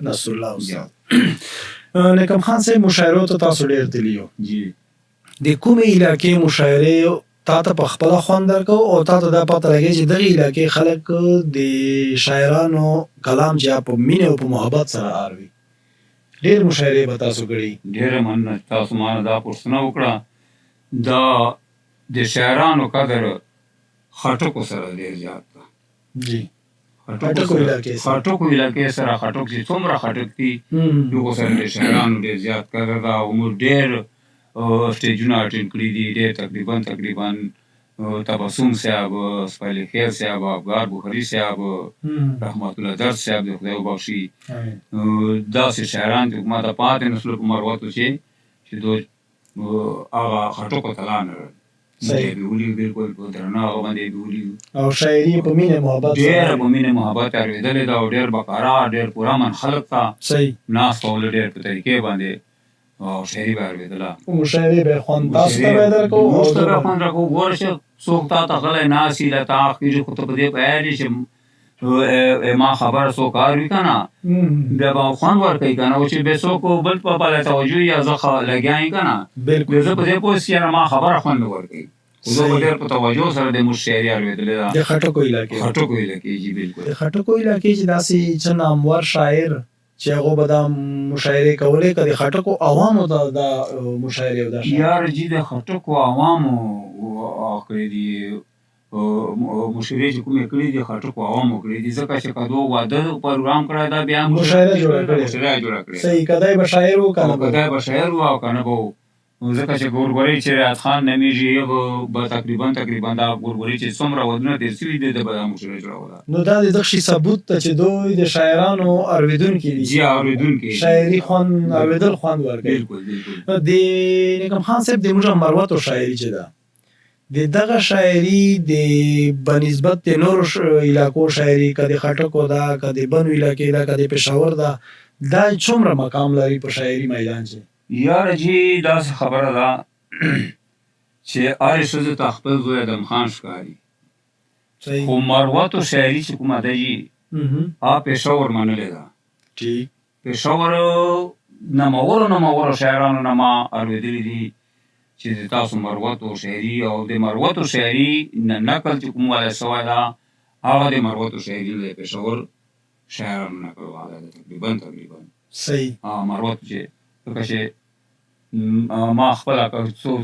نصرالله استاد نیکم خان صاحب مشاعرو ته تاسو ډېر تللي یو د کومې علاقې مشاعرې تا ته په خپله خوند درکو او تا ته دا پته لګي چې دغې علاقې خلک د شاعرانو کلام چې په مینې او په محبت سره اوري ډېر مشاعرې به تاسو کړي ډېره مننه تاسو ما دا پوښتنه وکړه دا د شاعرانو قدر خټکو سره ډېر زیات ده جی خټکو علاقې سره خټک چې څومره خټک دي دغو سره د شاعرانو ډېر زیات قدر ده او موږ ډېر سټیجونه اټینډ کړي دي ډېر تقریبا تبسم صاحب اسماعیل خیر صاحب افغان بخاري صاحب رحمت الله درد صاحب د خدای وبخښي داسې شاعران چې ما ته پاتې نسلو په مروتو چې دوی هغه خټکو ته لاړل صحیح بالکل په درناغه باندې بولي او شاعري په مینه محبت ډېر په مینه محبت اورېدلې ده او ډېر بقرا ډېر پرامن خلک ته صحیح ناست ول ډېر په طریقې باندې او شاعري به اورېدله مشاعرې به خوند تاسو ته به درکو موږ ته به خوند راکو ګوره چې څوک تا ته غلی ناست وي له تا اخېږي خو ته په دې پوهېږې چې ما خبره څوک اوري که نه بیا به خوند ورکوي که نه او چې بیا څوک بل په بله توجه یا زه لګیا یم که نه بیا زه په دې پوه سي ما خبره خوند ورکوي خو زه به ډېر په توجه سره د موږ شاعري اورېدلې ده د خټکو علاقې جي بالکل د خټکو علاقې چې داسې څه نامور شاعر چې هغه به دا مشاعرې کولې که د خټکو عوامو ته دا مشاعرې او دا یار جي د خټکو عوامو کړې دي مشاعرې چې کومې کړې دي خټکو عوامو کړې دي ځکه چې که دوی واده پروګرام کړی دا بیا مشاعره جوړه کړې صحیح که دی به شاعر و که نه او که نه به و ځکه چې ګورګوري چې ریاض خان نومیږي هغه به تقریبا دا ګورګوري چې څومره ودونه تېر سوي دي ده به دا مشاعره جوړوله نو دا د دغه شي ثبوت ته چې دوی د شاعرانو اورېدونکي دي جي اورېدونکي شاعري خوند اورېدل خوند ورکوي بالکل د نیکم خان صاحب د موږ مروتو شاعري چې ده د دغه شاعري د بنسبت د نورو علاقو شاعري که د خټکو ده که د بنو علاقې ده که د پېښور ده دا څومره مقام لري په شاعري میدان کې یاره جي داسې خبره ده چې هرې ښځې ته خپل زوی ادم خان ښکاري خو مروتو شاعري چې کومه ده جي هغه پېښور منلې ده پېښور نومورو شاعرانو نه ما اورېدلي دي چې د تاسو مروتو شاعري او د مروتو شاعري نقل چې کوم ولی سوی ده هغه د مروتو شاعري د پېښور شاعرانو نقل والی ده تقریبا صحیح مروتو چې ځکه چې ما خپله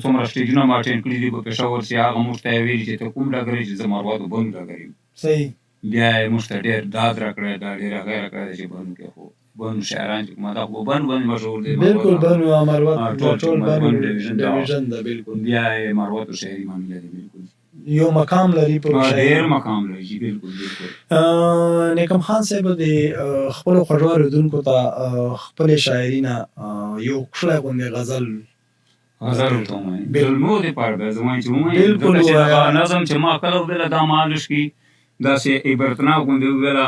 څومره سټیجونه ما اټینډ کړي دي په پېښور چې هغه موږ ته یې ویلي چې ته کوم ډګر یې چې زه مروتو بند ډګر یم صحیح بیا یې موږ ته ډېر داد راکړی دا ډېر هغه یې راکړی دی چې بند کې خو بند شاعران چې کومه دا خو بند مشهور دی بالکل بند او مروت ټول بند ډیویژن ده بالکل بیا یې مروتو شاعري منلې ده بالکل یو مقام لري په شاعري ډېر مقام لري بالکل نیکم خان صاحب د خپلو خوږو اورېدونکو ته خپلې شاعري نه یو ښکلی غوندې غزل ورته ووایم زلمو دپاره به زه وایم چې ووایم ځکه چې هغه نظم چې ما کله وویله دا مهالوش کې داسې عبرتناک غوندې وویله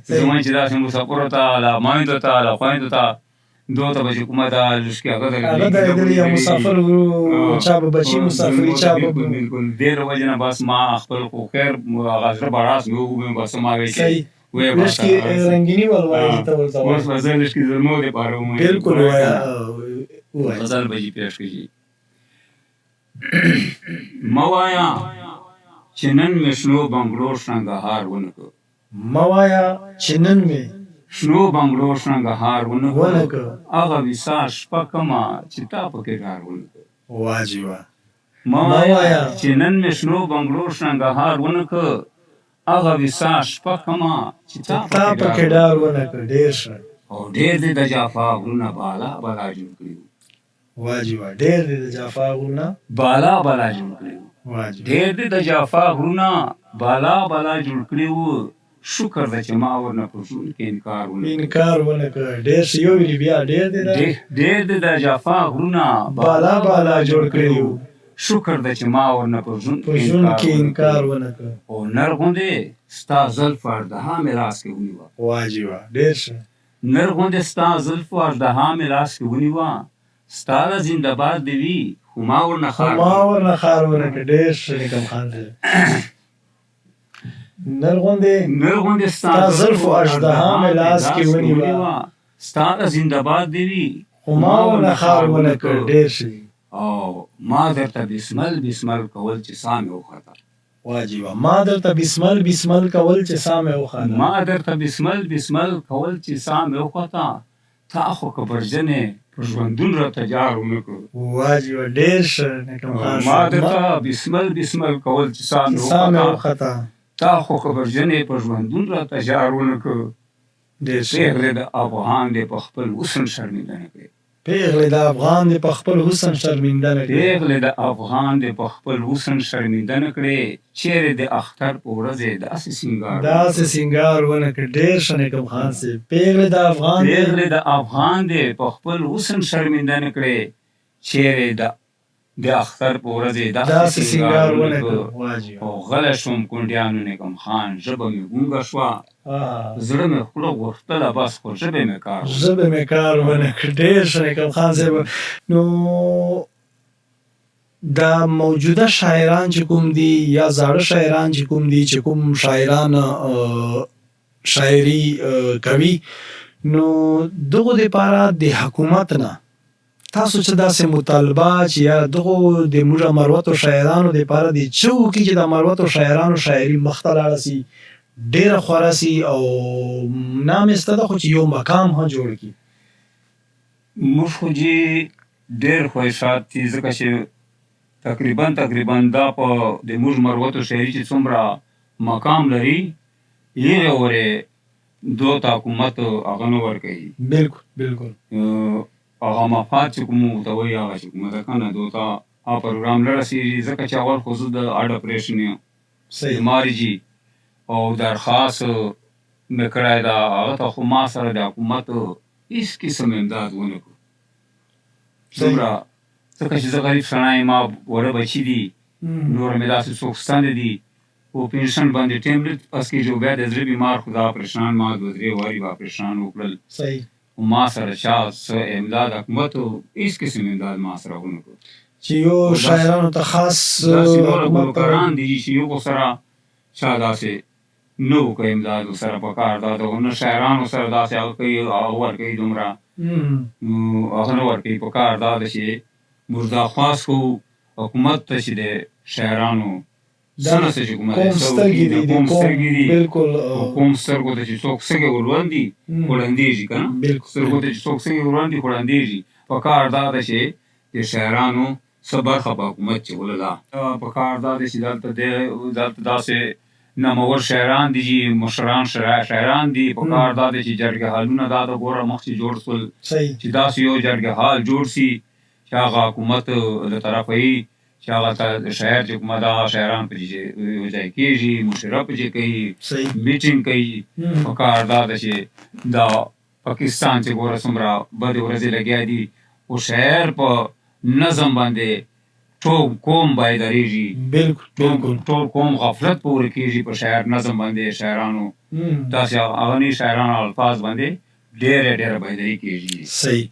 زه وایم چې داسې مسافرو ته له میندو ته له خویندو ته دو ته به چې کومه دا لوشکې هغه درېدلي یا مسافر چا به بچي مسافري چا به بالکل دې له وجې نه بس ما خپل خو خیر هغه زړه بړاس مې وویم بس ما وایي چې لږکې رنګیني ولوایي ته ورته اوس به زه لږکې زلمو دپاره ووایم بالکل ووایه غزل به یې پیش کړي مه وایه چې نن مې شنو بنګلو شنګهار ونه کړ مه وایه چې نن مې شنو بنګلو شنګهار ونه کړ هغه ویسا شپه کمه چې تا پکې ډار ونه کړ واجبه مه وایه چې نن مې شنو بنګلو شنګهار ونه کړ هغه ویسا شپه کمه چې تا پکې ډار ونه کړ ډېر ښه او ډېر دې د جافا غرونه بالا بالا جوړ کړي واجبه ډېر دې د جافا غرونه بالا بالا جوړ کړي ډېر دې د جافا غرونه بالا بالا جوړ کړي وو شکر ده چې ما ورنه په ژوند کې انکار ونه کړ ډېر ښه یو ویلي بیا ډېر دې د جافا غرونه بالا بالا جوړ کړي وو شکر ده چې ما ورنه په ژوند کې انکار ونه کړ او نر غوندې ستا زلفو اژدها مې لاس کې ونیوه واجبه ډېر ښه نر غوندې ستا زلفو اژدها مې لاس کې ونیوه ستا له زنده باد دې وي خو ما ورنه خار ونه کړ ډېر ښه نیکم خان صاحب نرغوندې ستا زلف و اژدها مې لاس کې ونیوه ستا د زنده‌باد دې وي خو ما ورنه خار ونه کړ ډېر ښه او ما درته بسمل بسمل کول چې ساه مې وخته واجبه ما درته بسمل بسمل کول چې ساه مې وخته ما درته بسمل بسمل کول چې ساه مې وخته تا خو کبرجنې په ژوندون راته جار ونه کړ واجبه ډېر ښه نکم خان ما درته بسمل بسمل کول چې ساه مې وخته تا خو کبرجنې په ژوندون راته جار ونه کړ پیغلې د افغان دې په خپل حسن شرمنده نه کړې پیغلې د افغان دې په خپل حسن شرمنده نه کړې پیغلې د افغان دې په خپل حسن شرمنده نه کړې چیرې د اختر په ورځ یې داسې سینګار ونه کړ ډېر ښه نکم خان صاحب پیغلې د افغان دې په خپل حسن شرمنده نه کړې چیرې د اختر په ورځ یې داسې سینګار ونه کړ او غلی شوم کونډیانو نکم خان ژبه مې ګونګه شوه زړه مې خوله غوښتله بس خو ژبې مې کار ونه کړ ډېر ښه نکم خان صاحب نو دا موجوده شاعران چې کوم دي یا زاړه شاعران چې کوم دي چې کوم شاعران شاعري کوي نو دغو دپاره د حکومت نه تاسو چې داسې مطالبه چې یا دغو د موږ مروتو شاعرانو دپاره د څه وکړي چې د مروتو شاعرانو شاعري مخته لاړه سي ډېره خوره سي او نامېسته ده خو چې یو مقام هم جوړ کړي موږ خو چې ډېر خواهشات دي ځکه چې تقریبا دا په د موږ مروتو شاعري چې څومره مقام لري هغې ورې دو ته حکومت هغه نه ورکوي بالکل هغه مفاد چې کوم ورته وایي هغه چې کومه ده که نه دو ته هغه پروګرام نه رسېږي ځکه چې اول خو زه د هډ اپریشن یم مارجي او درخواست مې کړی ده هغه ته خو ما سره د حکومت هېڅ قسم امداد ونه کړو دومره ځکه چې زه غریب سړی یم ما وړه بچي دي نور مې داسې څوک شته نه دي په پنشن باندې ټیم نه پس کېږي او بیا د زړه بیمار خو دا اپریشنان ما 2-3 وارې به اپریشنان وکړل ما سره چا څه امداد حکومت هېڅ قسم امداد ما سره ونه کړو چې یو شاعرانو ته خاص داسې نوره ګلوکاران دي چې یو سره چا داسې نه وکړي امداد ورسره په کار دا د نه شاعرانو سره داسې هغه کوي هغه ورکوي دومره هغه نه ورکوي په کار دا ده چې موږ دا خواست کوو حکومت ته چې د شاعرانو څه نه څه چې کومه کوم سترګې دي کوم سترګو ته چې څوک څنګه وروندي خوړندېږي که نه سترګو ته چې څوک څنګه وروندي خوړندېږي په کار دا ده چې د شاعرانو څه برخه په حکومت چې ولله په کار دا ده چې دلته داسې نامور شاعران دي چې مشران شاعران دي په کار دا ده چې جرګې حالونه دا د ګوره مخکې جوړ شول چې داسې یو جرګې حال جوړ شي چې هغه حکومت له طرفه یي چې هغه شاعر چې کومه ده هغه شاعران پکې یو ځای کېږي مشره پکې کوي میټینګ کوي په کار دا ده چې دا پاکستان چې ګوره څومره بدې ورځې لګیا دي خو شاعر په نظم باندې ټول قوم بیدارېږي ټول قوم غفلت په ورکېږي په شاعر نظم باندې شاعرانو داسې هغني شاعرانو الفاظ باندې ډېره بیداري کېږي صحیح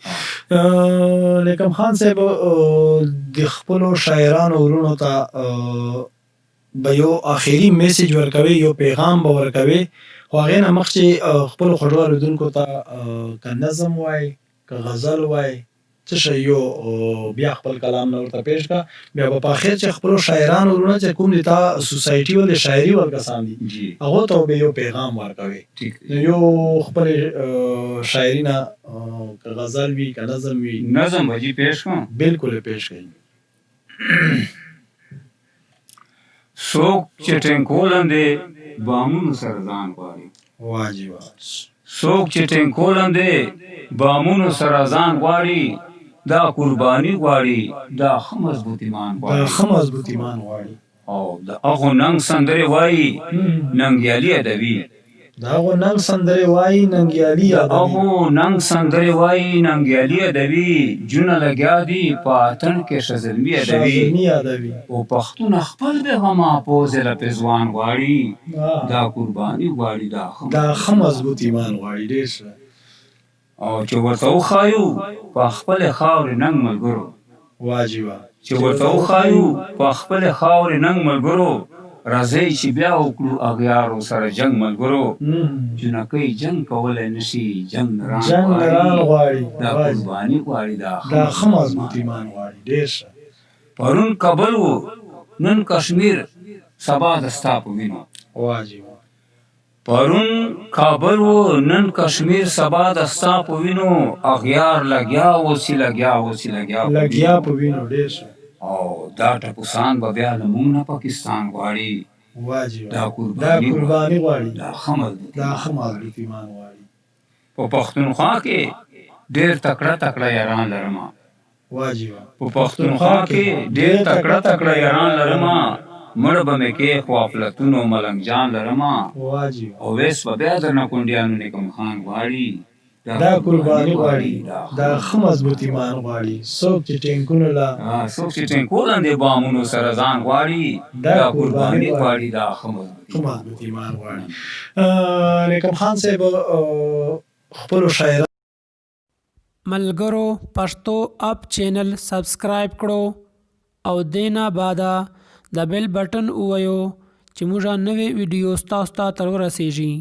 نکم خان صاحب د خپلو شاعرانو ورونو ته به یو آخري میسیج ورکوي یو پیغام به ورکوي خو هغې نه مخکې خپلو خوږو اورېدونکو ته که نظم وای که غزل وای څه شی یو بیا خپل کلام نه ورته پیش کړه بیا به په اخر چې خپلو شاعرانو ورونه چې کوم دي تا سوسایټي ول د شاعري ول کسان دي هغو ته به یو پیغام ورکوي یو خپل شاعري نه که غزل وي که نظم وي نظم به جي پیش کړم بالکل پیش کړئ څوک چې ټینګولن دی بامونو سره ځان غواړي واجبه څوک چې ټینګولن دی بامونو سره ځان غواړي دا قرباني غواړي دا ښه مضبوط ایمان غواړي او د هغو ننګ سندرې وایي ننګیالي ادبي د هغو ننګ سندرې وایي ننګیالي ادبي جونه لګیا دي په اتڼ کې ښه زلمي ادبي او پښتون خپل بېغمه پوځې له پېزوان غواړي دا قرباني غواړي دا ښه مضبوط ایمان غواړي ډېر ښه او چې ورته وښایو په خپلې خاورې ننګ ملګرو واجبه چې ورته وښایو په خپلې خاورې ننګ ملګرو راځئ چې بیا وکړو اغیارو سره جنگ ملګرو جنکۍ جنگ کولی نشي جنگ نران غواړي دا قرباني غواړي دا ښه مضبوط ایمان غواړي ډېر ښه پرون کابل و نن کشمیر سبا د ستا په وینو واجب پرون کابل و نن کشمیر سبا د ستا په وینو اغیار لګیا اوسي لګیا په وینو ډېر ښه او دا ټپوسان به بیا له موږ نه پاکستان غواړي واجب دا قرباني غواړي دا ښه مضبوط ایمان غواړي په پښتونخوا کې ډېر تکړه یاران لرم واجب په پښتونخوا کې ډېر تکړه یاران لرم مړ به مې کې خو افلتون او ملنګ جان لرم واجب او ویس به بیا درنه کونډیانو نیکم خان غواړي دا قرباني غواړي دا ښه مضبوط ایمان غواړي څوک چې ټینکو لاندې بامونو سره ځان غواړي دا قرباني غواړي دا ښه مضبوط ایمان غواړي نیکم خان صاحب خپلو شاعرانو ملګرو پښتو اپ چینل سبسکرایب کړو او دینا بعده د بیل بټن ووایو چې موږ نوې ویډیو ستاسو ته تر ورسیږي